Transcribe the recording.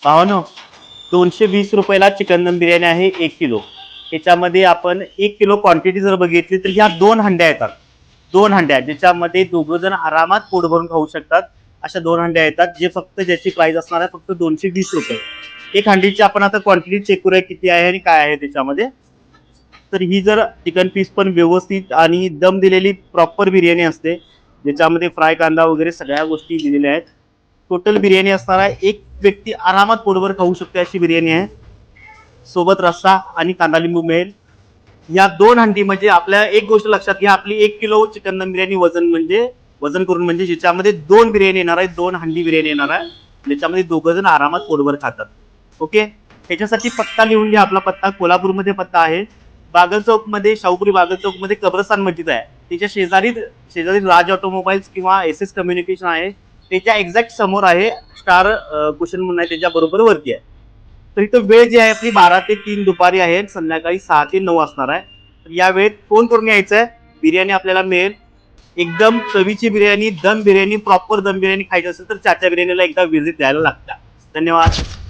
भावानो, 220 रुपयाला चिकन दम बिर्याणी आहे 1 किलो. त्याच्यामध्ये आपण 1 किलो क्वांटिटी जर बघितली तर ह्या 2 हंड्या येतात. 2 हंड्या ज्याच्यामध्ये दोघं जण आरामात पोट भरून खाऊ शकतात. अशा 2 हंड्या येतात, जे फक्त ज्याची प्राइस असणार आहे फक्त 220 रुपये. एक हंडीची आपण आता क्वांटिटी चेक करूया किती आहे आणि काय आहे त्याच्यामध्ये. तर ही जर चिकन पीस पण व्यवस्थित आणि दम दिलेली प्रॉपर बिर्याणी असते, ज्याच्यामध्ये फ्राय कांदा वगैरे सगळ्या गोष्टी दिलेल्या आहेत. टोटल बिर्याणी असणार आहे, एक व्यक्ती आरामात पोटभर खाऊ शकते अशी बिर्याणी आहे. सोबत रस्सा आणि कांदा लिंबू मिळेल. या 2 हंडी म्हणजे आपल्या एक गोष्ट लक्षात घ्या, आपली 1 किलो चिकन दम बिर्याणी वजन करून म्हणजे ज्याच्यामध्ये 2 बिर्याणी येणार आहे, 2 हंडी बिर्याणी येणार आहे, ज्याच्यामध्ये दोघं जण आरामात पोटभर खातात. ओके. त्याच्यासाठी पत्ता लिहून घ्या. आपला पत्ता कोल्हापूरमध्ये पत्ता आहे. बागल चौक मध्ये, शाहूपुरी बागल चौक मध्ये कब्रस्तान मस्जिद आहे. त्याच्या शेजारी राज ऑटोमोबाईल्स किंवा SS कम्युनिकेशन आहे. त्याच्या एक्झॅक्ट समोर आहे स्टार कुशन म्हणून आहे, त्याच्या बरोबर वरती आहे. तर इथं वेळ जी आहे आपली 12 ते 3 दुपारी आहे, संध्याकाळी 6 ते 9 असणार आहे. तर या वेळेत फोन करून यायचंय. बिर्याणी आपल्याला मिळेल. एकदम चवीची बिर्याणी, दम बिर्याणी, प्रॉपर दम बिर्याणी खायची असेल तर चाचा बिर्याणीला एकदा व्हिजिट द्यायला लागतं. धन्यवाद.